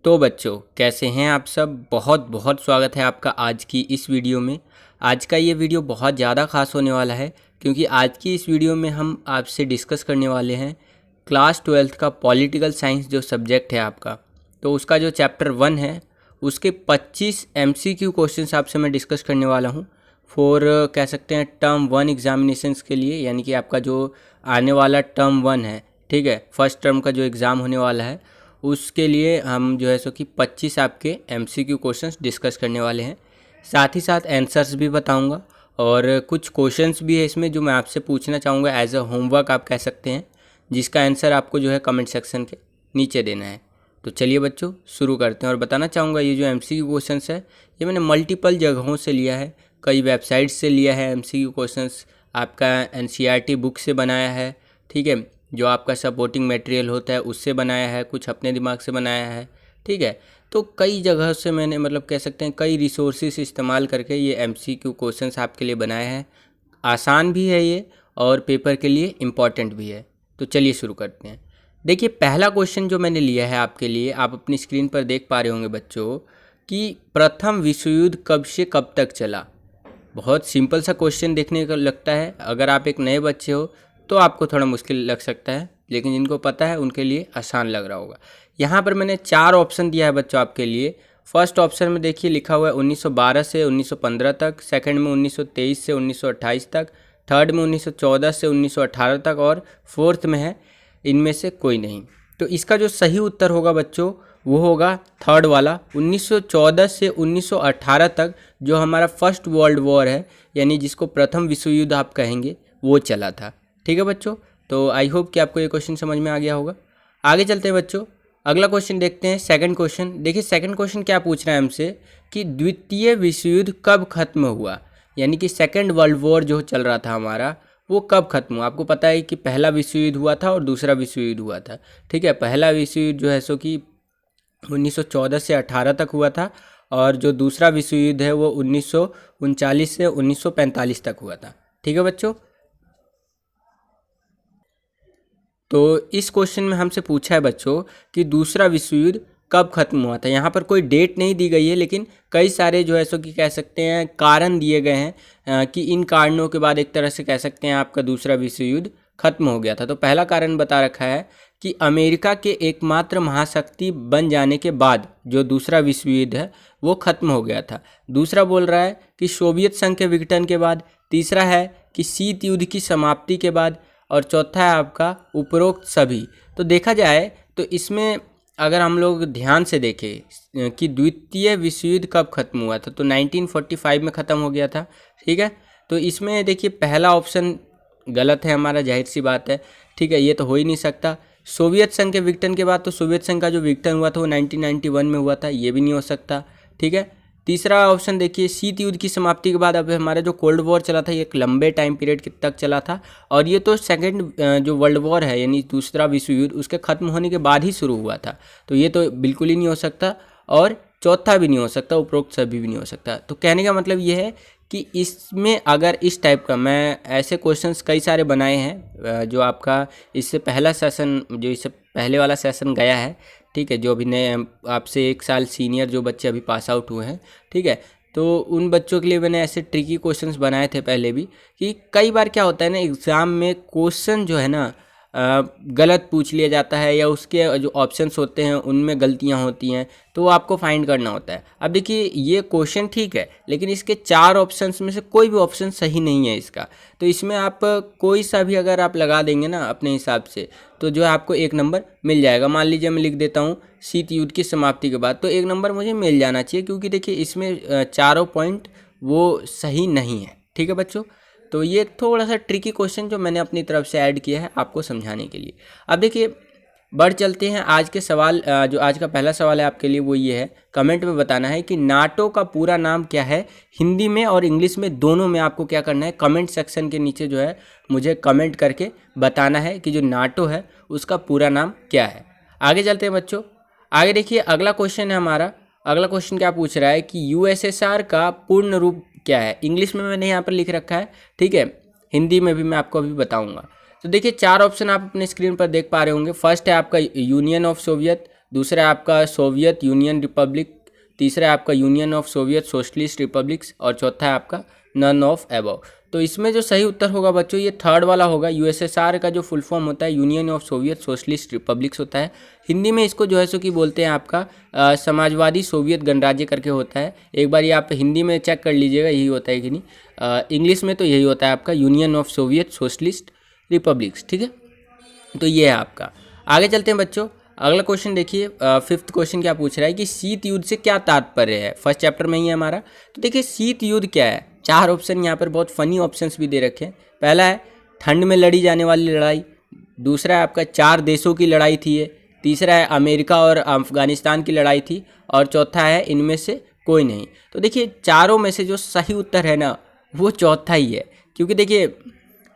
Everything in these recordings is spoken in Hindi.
तो बच्चों कैसे हैं आप सब। बहुत बहुत स्वागत है आपका आज की इस वीडियो में। आज का ये वीडियो बहुत ज़्यादा ख़ास होने वाला है क्योंकि आज की इस वीडियो में हम आपसे डिस्कस करने वाले हैं क्लास 12th का पॉलिटिकल साइंस जो सब्जेक्ट है आपका। तो उसका जो चैप्टर 1 है उसके 25 MCQ क्वेश्चंस आपसे मैं डिस्कस करने वाला हूँ फॉर कह सकते हैं टर्म 1 एग्जामिनेशंस के लिए, यानी कि आपका जो आने वाला टर्म 1 है, ठीक है, फर्स्ट टर्म का जो एग्ज़ाम होने वाला है उसके लिए हम जो है सो कि 25 आपके MCQ क्वेश्चंस डिस्कस करने वाले हैं। साथ ही साथ आंसर्स भी बताऊंगा और कुछ क्वेश्चंस भी है इसमें जो मैं आपसे पूछना चाहूँगा एज अ होमवर्क आप कह सकते हैं, जिसका आंसर आपको जो है कमेंट सेक्शन के नीचे देना है। तो चलिए बच्चों शुरू करते हैं। और बताना चाहूँगा ये जो MCQ क्वेश्चंस है ये मैंने मल्टीपल जगहों से लिया है, कई वेबसाइट से लिया है। MCQ क्वेश्चंस आपका NCERT बुक से बनाया है, ठीक है, जो आपका सपोर्टिंग मटेरियल होता है उससे बनाया है, कुछ अपने दिमाग से बनाया है, ठीक है। तो कई जगह से मैंने मतलब कह सकते हैं कई रिसोर्सेस इस्तेमाल करके ये MCQ क्वेश्चंस आपके लिए बनाए हैं। आसान भी है ये और पेपर के लिए इम्पॉर्टेंट भी है। तो चलिए शुरू करते हैं। देखिए पहला क्वेश्चन जो मैंने लिया है आपके लिए, आप अपनी स्क्रीन पर देख पा रहे होंगे बच्चों कि प्रथम विश्व युद्ध कब से कब तक चला। बहुत सिंपल सा क्वेश्चन देखने को लगता है, अगर आप एक नए बच्चे हो तो आपको थोड़ा मुश्किल लग सकता है, लेकिन जिनको पता है उनके लिए आसान लग रहा होगा। यहाँ पर मैंने 4 ऑप्शन दिया है बच्चों आपके लिए। फर्स्ट ऑप्शन में देखिए लिखा हुआ है 1912 से 1915 तक, सेकंड में 1923 से 1928 तक, थर्ड में 1914 से 1918 तक और फोर्थ में है इनमें से कोई नहीं। तो इसका जो सही उत्तर होगा बच्चों वो होगा थर्ड वाला, 1914 से 1918 तक जो हमारा फर्स्ट वर्ल्ड वॉर है, यानी जिसको प्रथम विश्व युद्ध आप कहेंगे, वो चला था। ठीक है बच्चों, तो आई होप कि आपको ये क्वेश्चन समझ में आ गया होगा। आगे चलते हैं बच्चों, अगला क्वेश्चन देखते हैं। सेकंड क्वेश्चन देखिए, सेकंड क्वेश्चन क्या पूछ रहा है हमसे कि द्वितीय विश्व युद्ध कब खत्म हुआ, यानी कि सेकंड वर्ल्ड वॉर जो चल रहा था हमारा वो कब खत्म हुआ। आपको पता है कि पहला विश्व युद्ध हुआ था और दूसरा विश्व युद्ध हुआ था, ठीक है। पहला विश्व युद्ध जो है सो कि 1914 से 18 तक हुआ था और जो दूसरा विश्व युद्ध है वो 1939 से 1945 तक हुआ था, ठीक है बच्चों। तो इस क्वेश्चन में हमसे पूछा है बच्चों कि दूसरा विश्व युद्ध कब खत्म हुआ था। यहाँ पर कोई डेट नहीं दी गई है, लेकिन कई सारे जो है सो कि कह सकते हैं कारण दिए गए हैं कि इन कारणों के बाद एक तरह से कह सकते हैं आपका दूसरा विश्व युद्ध खत्म हो गया था। तो पहला कारण बता रखा है कि अमेरिका के एकमात्र महाशक्ति बन जाने के बाद जो दूसरा विश्व युद्ध है वो खत्म हो गया था। दूसरा बोल रहा है कि सोवियत संघ के विघटन के बाद। तीसरा है कि शीत युद्ध की समाप्ति के बाद। और चौथा है आपका उपरोक्त सभी। तो देखा जाए तो इसमें अगर हम लोग ध्यान से देखें कि द्वितीय विश्व युद्ध कब खत्म हुआ था, तो 1945 में ख़त्म हो गया था, ठीक है। तो इसमें देखिए पहला ऑप्शन गलत है हमारा, जाहिर सी बात है, ठीक है, ये तो हो ही नहीं सकता। सोवियत संघ के विघटन के बाद, तो सोवियत संघ का जो विघटन हुआ था वो 1991 में हुआ था, ये भी नहीं हो सकता, ठीक है। तीसरा ऑप्शन देखिए, शीत युद्ध की समाप्ति के बाद अब हमारा जो कोल्ड वॉर चला था ये एक लंबे टाइम पीरियड तक चला था और ये तो सेकंड जो वर्ल्ड वॉर है यानी दूसरा विश्व युद्ध उसके खत्म होने के बाद ही शुरू हुआ था, तो ये तो बिल्कुल ही नहीं हो सकता। और चौथा भी नहीं हो सकता, उपरोक्त सभी भी नहीं हो सकता। तो कहने का मतलब ये है कि इसमें अगर इस टाइप का, मैं ऐसे क्वेश्चंस कई सारे बनाए हैं जो आपका इससे पहला सेशन, जो इससे पहले वाला सेशन गया है, ठीक है, जो अभी नए आपसे 1 साल सीनियर जो बच्चे अभी पास आउट हुए हैं, ठीक है, तो उन बच्चों के लिए मैंने ऐसे ट्रिकी क्वेश्चंस बनाए थे पहले भी। कि कई बार क्या होता है ना, एग्ज़ाम में क्वेश्चन जो है ना गलत पूछ लिया जाता है या उसके जो ऑप्शंस होते हैं उनमें गलतियां होती हैं, तो वो आपको फाइंड करना होता है। अब देखिए ये क्वेश्चन ठीक है, लेकिन इसके 4 ऑप्शंस में से कोई भी ऑप्शन सही नहीं है इसका। तो इसमें आप कोई सा भी अगर आप लगा देंगे ना अपने हिसाब से, तो जो है आपको 1 नंबर मिल जाएगा। मान लीजिए मैं लिख देता हूँ शीत युद्ध की समाप्ति के बाद, तो 1 नंबर मुझे मिल जाना चाहिए, क्योंकि देखिए इसमें चारों पॉइंट वो सही नहीं है, ठीक है बच्चों। तो ये थोड़ा सा ट्रिकी क्वेश्चन जो मैंने अपनी तरफ से ऐड किया है आपको समझाने के लिए। अब देखिए बढ़ चलते हैं आज के सवाल। जो आज का पहला सवाल है आपके लिए वो ये है, कमेंट में बताना है कि नाटो का पूरा नाम क्या है। हिंदी में और इंग्लिश में दोनों में आपको क्या करना है, कमेंट सेक्शन के नीचे जो है मुझे कमेंट करके बताना है कि जो नाटो है उसका पूरा नाम क्या है। आगे चलते हैं बच्चों। आगे देखिए अगला क्वेश्चन है हमारा। अगला क्वेश्चन क्या पूछ रहा है कि USSR का पूर्ण रूप क्या है। इंग्लिश में मैंने यहाँ पर लिख रखा है, ठीक है, हिंदी में भी मैं आपको अभी बताऊंगा। तो देखिए 4 ऑप्शन आप अपने स्क्रीन पर देख पा रहे होंगे। फर्स्ट है आपका यूनियन ऑफ सोवियत, दूसरा है आपका सोवियत यूनियन रिपब्लिक, तीसरा है आपका union of Soviet socialist republics और चौथा है आपका नन ऑफ अबव। तो इसमें जो सही उत्तर होगा बच्चों ये थर्ड वाला होगा। यूएसएसआर का जो फुल फॉर्म होता है union of Soviet socialist republics होता है। हिंदी में इसको जो है सो कि बोलते हैं आपका समाजवादी सोवियत गणराज्य करके होता है। एक बार ये आप हिंदी में चेक कर लीजिएगा यही होता है कि नहीं। इंग्लिश में तो यही होता है आपका union of Soviet socialist republics, ठीक है। तो ये है आपका। आगे चलते हैं बच्चों, अगला क्वेश्चन देखिए। फिफ्थ क्वेश्चन क्या पूछ रहा है कि शीत युद्ध से क्या तात्पर्य है। फर्स्ट चैप्टर में ही है हमारा। तो देखिए शीत युद्ध क्या है। चार ऑप्शन यहाँ पर बहुत फनी ऑप्शंस भी दे रखे हैं। पहला है ठंड में लड़ी जाने वाली लड़ाई, दूसरा है आपका चार देशों की लड़ाई थी ये, तीसरा है अमेरिका और अफगानिस्तान की लड़ाई थी, और चौथा है इनमें से कोई नहीं। तो देखिए चारों में से जो सही उत्तर है ना वो चौथा ही है, क्योंकि देखिए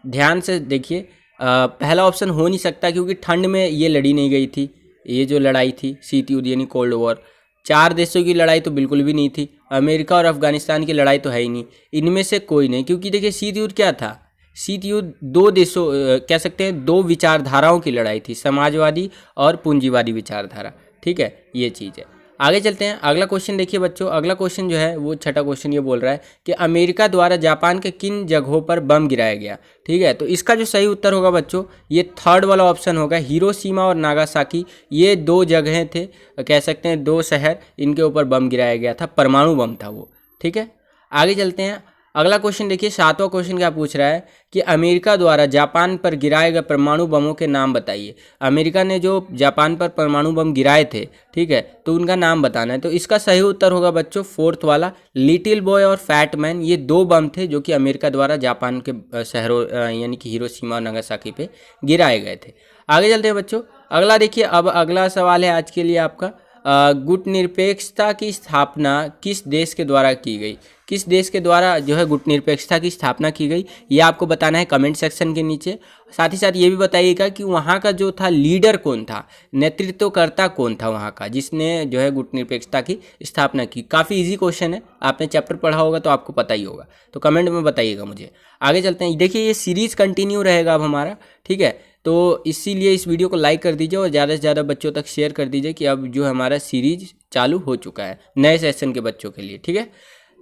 ध्यान से देखिए पहला ऑप्शन हो नहीं सकता, क्योंकि ठंड में ये लड़ी नहीं गई थी, ये जो लड़ाई थी शीत युद्ध यानी कोल्ड वॉर। चार देशों की लड़ाई तो बिल्कुल भी नहीं थी, अमेरिका और अफगानिस्तान की लड़ाई तो है ही नहीं, इनमें से कोई नहीं। क्योंकि देखिए शीत युद्ध क्या था, शीत युद्ध दो देशों कह सकते हैं दो विचारधाराओं की लड़ाई थी, समाजवादी और पूंजीवादी विचारधारा, ठीक है, ये चीज़ है। आगे चलते हैं, अगला क्वेश्चन देखिए बच्चों। अगला क्वेश्चन जो है वो छठा क्वेश्चन ये बोल रहा है कि अमेरिका द्वारा जापान के किन जगहों पर बम गिराया गया, ठीक है। तो इसका जो सही उत्तर होगा बच्चों ये थर्ड वाला ऑप्शन होगा, हिरोशिमा और नागासाकी। ये दो जगहें थे, कह सकते हैं दो शहर, इनके ऊपर बम गिराया गया था, परमाणु बम था वो, ठीक है। आगे चलते हैं, अगला क्वेश्चन देखिए। सातवां क्वेश्चन क्या पूछ रहा है कि अमेरिका द्वारा जापान पर गिराए गए परमाणु बमों के नाम बताइए। अमेरिका ने जो जापान पर परमाणु बम गिराए थे, ठीक है, तो उनका नाम बताना है। तो इसका सही उत्तर होगा बच्चों फोर्थ वाला, लिटिल बॉय और फैट मैन। ये दो बम थे जो कि अमेरिका द्वारा जापान के शहरों यानी कि हिरोशिमा और नागासाकी पे गिराए गए थे। आगे चलते हैं बच्चों, अगला देखिए। अब अगला सवाल है आज के लिए आपका, गुटनिरपेक्षता की स्थापना किस देश के द्वारा की गई। किस देश के द्वारा जो है गुटनिरपेक्षता की स्थापना की गई, ये आपको बताना है कमेंट सेक्शन के नीचे। साथ ही साथ ये भी बताइएगा कि वहाँ का जो था लीडर कौन था, नेतृत्वकर्ता कौन था वहाँ का, जिसने जो है गुटनिरपेक्षता की स्थापना की। काफ़ी इजी क्वेश्चन है, आपने चैप्टर पढ़ा होगा तो आपको पता ही होगा, तो कमेंट में बताइएगा मुझे। आगे चलते हैं, देखिए ये सीरीज़ कंटिन्यू रहेगा अब हमारा, ठीक है। तो इसीलिए इस वीडियो को लाइक कर दीजिए और ज़्यादा से ज़्यादा बच्चों तक शेयर कर दीजिए कि अब जो हमारा सीरीज चालू हो चुका है नए सेशन के बच्चों के लिए, ठीक है।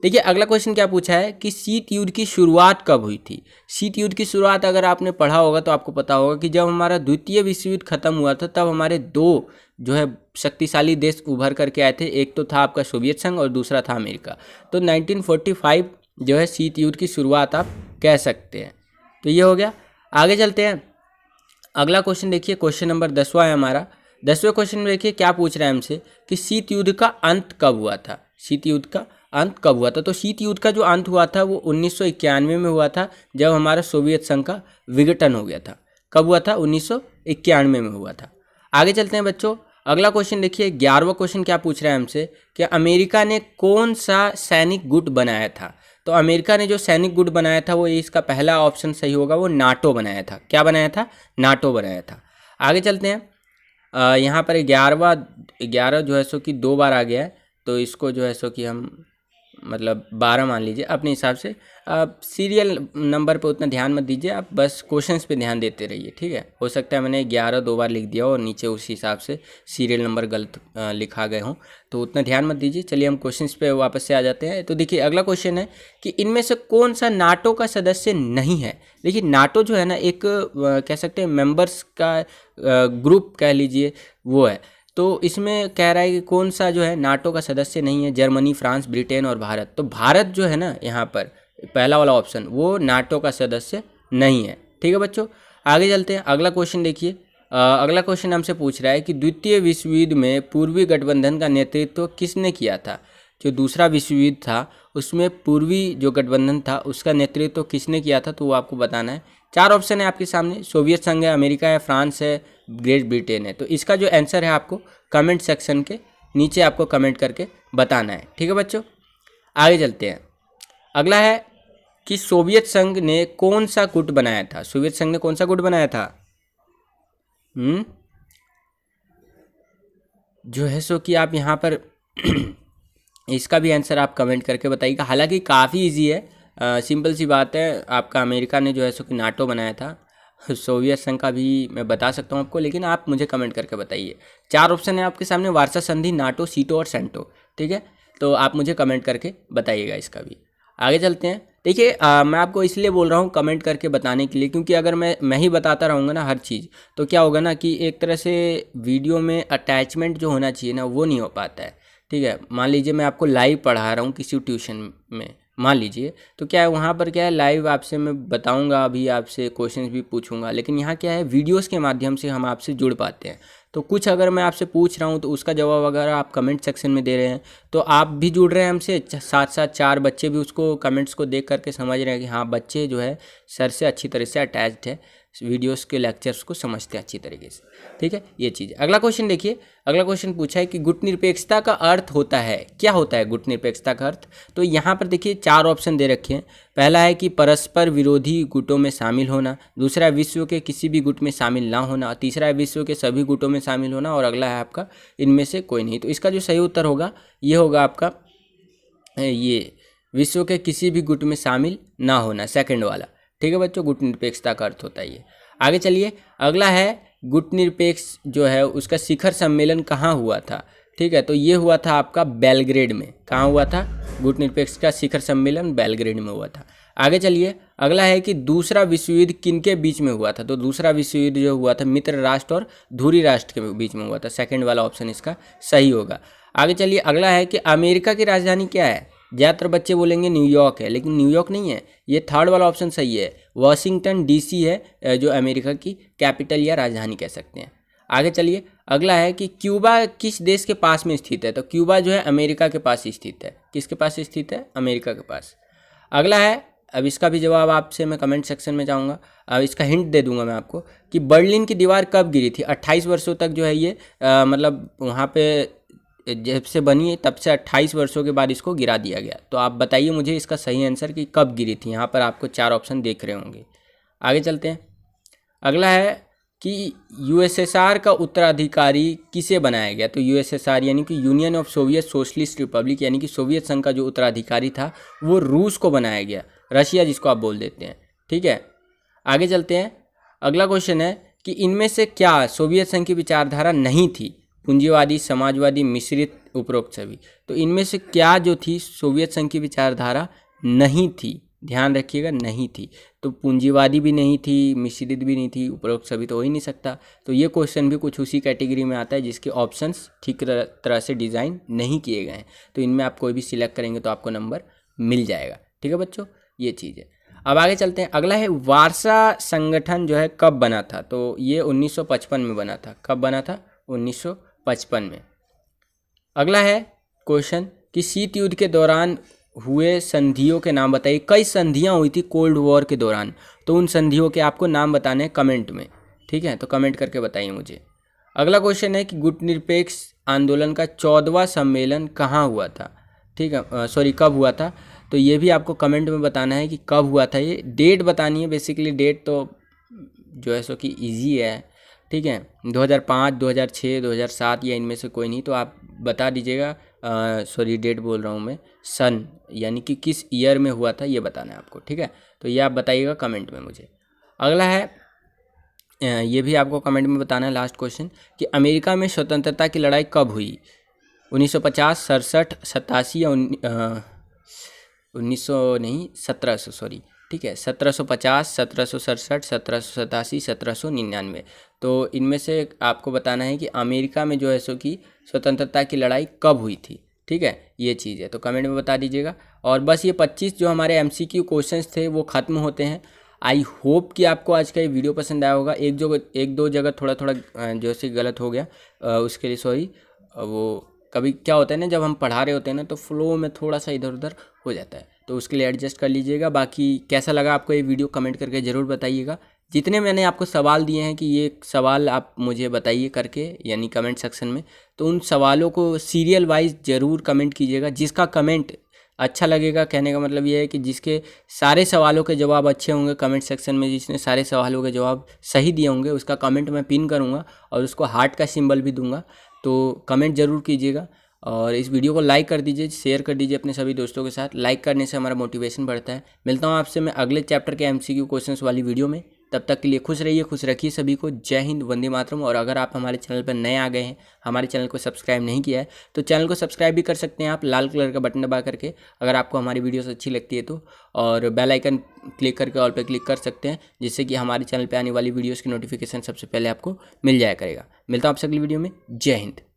देखिए अगला क्वेश्चन क्या पूछा है कि शीत युद्ध की शुरुआत कब हुई थी। शीत युद्ध की शुरुआत अगर आपने पढ़ा होगा तो आपको पता होगा कि जब हमारा द्वितीय विश्व युद्ध खत्म हुआ था तब हमारे दो जो है शक्तिशाली देश उभर करके आए थे। एक तो था आपका सोवियत संघ और दूसरा था अमेरिका। तो 1945 जो है शीत युद्ध की शुरुआत आप कह सकते हैं। तो ये हो गया। आगे चलते हैं, अगला क्वेश्चन देखिए, क्वेश्चन नंबर 10वां है हमारा। 10वें क्वेश्चन में देखिए क्या पूछ रहा है हमसे कि शीत युद्ध का अंत कब हुआ था। शीत युद्ध का अंत कब हुआ था। तो शीत युद्ध का जो अंत हुआ था वो 1991 में हुआ था, जब हमारा सोवियत संघ का विघटन हो गया था। कब हुआ था, 1991 में हुआ था। आगे चलते हैं बच्चों, अगला क्वेश्चन देखिए। 11वां क्वेश्चन क्या पूछ रहा है हमसे कि अमेरिका ने कौन सा सैनिक गुट बनाया था। तो अमेरिका ने जो सैनिक गुट बनाया था वो, इसका पहला ऑप्शन सही होगा, वो नाटो बनाया था। क्या बनाया था, नाटो बनाया था। आगे चलते हैं, यहाँ पर 11 जो है सो कि 2 बार आ गया है, तो इसको जो है सो कि हम मतलब 12 मान लीजिए अपने हिसाब से। आप सीरियल नंबर पे उतना ध्यान मत दीजिए, आप बस क्वेश्चंस पे ध्यान देते रहिए, ठीक है। हो सकता है मैंने 11 2 बार लिख दिया हो और नीचे उसी हिसाब से सीरियल नंबर गलत लिखा गए हों, तो उतना ध्यान मत दीजिए। चलिए हम क्वेश्चंस पे वापस से आ जाते हैं। तो देखिए अगला क्वेश्चन है कि इनमें से कौन सा नाटो का सदस्य नहीं है। देखिए नाटो जो है ना एक कह सकते हैं मेंबर्स का ग्रुप कह लीजिए वो है। तो इसमें कह रहा है कि कौन सा जो है नाटो का सदस्य नहीं है, जर्मनी, फ्रांस, ब्रिटेन और भारत। तो भारत जो है ना यहाँ पर पहला वाला ऑप्शन वो नाटो का सदस्य नहीं है, ठीक है बच्चों। आगे चलते हैं, अगला क्वेश्चन देखिए। अगला क्वेश्चन हमसे पूछ रहा है कि द्वितीय विश्व युद्ध में पूर्वी गठबंधन का नेतृत्व किसने किया था। जो दूसरा विश्व युद्ध था उसमें पूर्वी जो गठबंधन था उसका नेतृत्व किसने किया था, तो वो आपको बताना है। 4 ऑप्शन है आपके सामने, सोवियत संघ है, अमेरिका है, फ्रांस है, ग्रेट ब्रिटेन है। तो इसका जो आंसर है आपको कमेंट सेक्शन के नीचे आपको कमेंट करके बताना है, ठीक है बच्चों। आगे चलते हैं, अगला है कि सोवियत संघ ने कौन सा गुट बनाया था। सोवियत संघ ने कौन सा गुट बनाया था, जो है सो कि आप यहाँ पर इसका भी आंसर आप कमेंट करके बताइएगा। हालांकि काफ़ी इजी है, सिंपल सी बात है। आपका अमेरिका ने जो है सो कि नाटो बनाया था, सोवियत संघ का भी मैं बता सकता हूँ आपको, लेकिन आप मुझे कमेंट करके बताइए। 4 ऑप्शन है आपके सामने, वार्सा संधि, नाटो, सीटो और सेंटो। ठीक है, तो आप मुझे कमेंट करके बताइएगा इसका भी। आगे चलते हैं। देखिए मैं आपको इसलिए बोल रहा हूँ कमेंट करके बताने के लिए, क्योंकि अगर मैं ही बताता रहूँगा ना हर चीज़, तो क्या होगा ना कि एक तरह से वीडियो में अटैचमेंट जो होना चाहिए ना वो नहीं हो पाता है। ठीक है, मान लीजिए मैं आपको लाइव पढ़ा रहा हूँ किसी ट्यूशन में, मान लीजिए, तो क्या है वहाँ पर क्या है लाइव आपसे मैं बताऊँगा, अभी आपसे क्वेश्चंस भी पूछूंगा, लेकिन यहाँ क्या है वीडियोस के माध्यम से हम आपसे जुड़ पाते हैं। तो कुछ अगर मैं आपसे पूछ रहा हूँ तो उसका जवाब अगर आप कमेंट सेक्शन में दे रहे हैं तो आप भी जुड़ रहे हैं हमसे, साथ साथ 4 बच्चे भी उसको कमेंट्स को देख करके समझ रहे हैं कि हाँ बच्चे जो है सर से अच्छी तरह से अटैच्ड है, वीडियोस के लेक्चर्स को समझते हैं अच्छी तरीके से। ठीक है, ये चीज़। अगला क्वेश्चन देखिए, अगला क्वेश्चन पूछा है कि गुट निरपेक्षता का अर्थ होता है, क्या होता है गुट निरपेक्षता का अर्थ। तो यहाँ पर देखिए 4 ऑप्शन दे रखे हैं। पहला है कि परस्पर विरोधी गुटों में शामिल होना, दूसरा है विश्व के किसी भी गुट में शामिल ना होना, तीसरा है विश्व के सभी गुटों में शामिल होना, और अगला है आपका इनमें से कोई नहीं। तो इसका जो सही उत्तर होगा ये होगा आपका ये विश्व के किसी भी गुट में शामिल ना होना, सेकंड वाला। ठीक है बच्चों, गुट निरपेक्षता का अर्थ होता है ये। आगे चलिए, अगला है गुट निरपेक्ष जो है उसका शिखर सम्मेलन कहाँ हुआ था। ठीक है, तो ये हुआ था आपका बेलग्रेड में। कहाँ हुआ था? गुट निरपेक्ष का शिखर सम्मेलन बेलग्रेड में हुआ था। आगे चलिए, अगला है कि दूसरा विश्व युद्ध किनके बीच में हुआ था। तो दूसरा विश्व युद्ध जो हुआ था मित्र राष्ट्र और धुरी राष्ट्र के बीच में हुआ था, सेकंड वाला ऑप्शन इसका सही होगा। आगे चलिए, अगला है कि अमेरिका की राजधानी क्या है। ज़्यादातर बच्चे बोलेंगे न्यूयॉर्क है, लेकिन न्यूयॉर्क नहीं है, ये थर्ड वाला ऑप्शन सही है, वाशिंगटन डीसी है जो अमेरिका की कैपिटल या राजधानी कह सकते हैं। आगे चलिए, अगला है कि क्यूबा किस देश के पास में स्थित है। तो क्यूबा जो है अमेरिका के पास स्थित है। किसके पास स्थित है? अमेरिका के पास। अगला है, अब इसका भी जवाब आपसे मैं कमेंट सेक्शन में चाहूँगा, अब इसका हिंट दे दूंगा मैं आपको कि बर्लिन की दीवार कब गिरी थी। 28 वर्षों तक जो है ये मतलब वहाँ पे जब से बनी है तब से 28 वर्षों के बाद इसको गिरा दिया गया। तो आप बताइए मुझे इसका सही आंसर कि कब गिरी थी। यहाँ पर आपको 4 ऑप्शन देख रहे होंगे। आगे चलते हैं, अगला है कि यूएसएसआर का उत्तराधिकारी किसे बनाया गया। तो यूएसएसआर यानी कि union of Soviet socialist Republic, यानी कि सोवियत संघ का जो उत्तराधिकारी था वो रूस को बनाया गया, रशिया जिसको आप बोल देते हैं। ठीक है, आगे चलते हैं, अगला क्वेश्चन है कि इनमें से क्या सोवियत संघ की विचारधारा नहीं थी। पूंजीवादी, समाजवादी, मिश्रित, उपरोक्त सभी। तो इनमें से क्या जो थी सोवियत संघ की विचारधारा नहीं थी, ध्यान रखिएगा, नहीं थी। तो पूंजीवादी भी नहीं थी, मिश्रित भी नहीं थी, उपरोक्त सभी तो हो ही नहीं सकता। तो ये क्वेश्चन भी कुछ उसी कैटेगरी में आता है जिसके ऑप्शंस ठीक तरह से डिज़ाइन नहीं किए गए हैं। तो इनमें आप कोई भी सिलेक्ट करेंगे तो आपको नंबर मिल जाएगा। ठीक है बच्चों, ये चीज़ है। अब आगे चलते हैं, अगला है वार्सा संगठन जो है कब बना था। तो ये 1955 में बना था। कब बना था? 1955 में। अगला है क्वेश्चन कि शीत युद्ध के दौरान हुए संधियों के नाम बताइए। कई संधियां हुई थी कोल्ड वॉर के दौरान, तो उन संधियों के आपको नाम बताने हैं कमेंट में। ठीक है, तो कमेंट करके बताइए मुझे। अगला क्वेश्चन है कि गुट निरपेक्ष आंदोलन का 14वां सम्मेलन कहाँ हुआ था। ठीक है, सॉरी कब हुआ था। तो ये भी आपको कमेंट में बताना है कि कब हुआ था, ये डेट बतानी है। बेसिकली डेट तो जो है सो कि ईजी है। ठीक है, 2005, 2006, 2007 या इनमें से कोई नहीं, तो आप बता दीजिएगा। सॉरी डेट बोल रहा हूँ मैं, सन यानी कि किस ईयर में हुआ था ये बताना है आपको। ठीक है, तो ये आप बताइएगा कमेंट में मुझे। अगला है, ये भी आपको कमेंट में बताना है लास्ट क्वेश्चन कि अमेरिका में स्वतंत्रता की लड़ाई कब हुई। 1950, 67, 87 या 1900 नहीं 1700, सॉरी। ठीक है, 1750, 1767, 1787, 1799। तो इनमें से आपको बताना है कि अमेरिका में जो है सो कि स्वतंत्रता की लड़ाई कब हुई थी। ठीक है, ये चीज़ है, तो कमेंट में बता दीजिएगा। और बस ये 25 जो हमारे एमसीक्यू क्वेश्चंस थे वो ख़त्म होते हैं। आई होप कि आपको आज का ये वीडियो पसंद आया होगा। एक दो जगह थोड़ा जो से गलत हो गया, उसके लिए सॉरी। वो कभी क्या होता है ना, जब हम पढ़ा रहे होते हैं ना तो फ्लो में थोड़ा सा इधर उधर हो जाता है, तो उसके लिए एडजस्ट कर लीजिएगा। बाकी कैसा लगा आपको ये वीडियो कमेंट करके ज़रूर बताइएगा। जितने मैंने आपको सवाल दिए हैं कि ये सवाल आप मुझे बताइए करके, यानी कमेंट सेक्शन में, तो उन सवालों को सीरियल वाइज ज़रूर कमेंट कीजिएगा। जिसका कमेंट अच्छा लगेगा, कहने का मतलब ये है कि जिसके सारे सवालों के जवाब अच्छे होंगे कमेंट सेक्शन में, जिसने सारे सवालों के जवाब सही दिए होंगे, उसका कमेंट मैं पिन करूँगा और उसको हार्ट का सिंबल भी दूंगा। तो कमेंट ज़रूर कीजिएगा और इस वीडियो को लाइक कर दीजिए, शेयर कर दीजिए अपने सभी दोस्तों के साथ। लाइक करने से हमारा मोटिवेशन बढ़ता है। मिलता हूँ आपसे मैं अगले चैप्टर के एमसीक्यू क्वेश्चंस वाली वीडियो में। तब तक के लिए खुश रहिए, खुश रखिए सभी को। जय हिंद, वंदे मातरम। और अगर आप हमारे चैनल पर नए आ गए हैं, हमारे चैनल को सब्सक्राइब नहीं किया है, तो चैनल को सब्सक्राइब भी कर सकते हैं आप लाल कलर का बटन दबा करके, अगर आपको हमारी वीडियोस अच्छी लगती है तो। और बेल आइकन क्लिक करके ऑल पे क्लिक कर सकते हैं, जिससे कि हमारे चैनल पे आने वाली वीडियोस की नोटिफिकेशन सबसे पहले आपको मिल जाया करेगा। मिलता हूँ आपसे अगली वीडियो में। जय हिंद।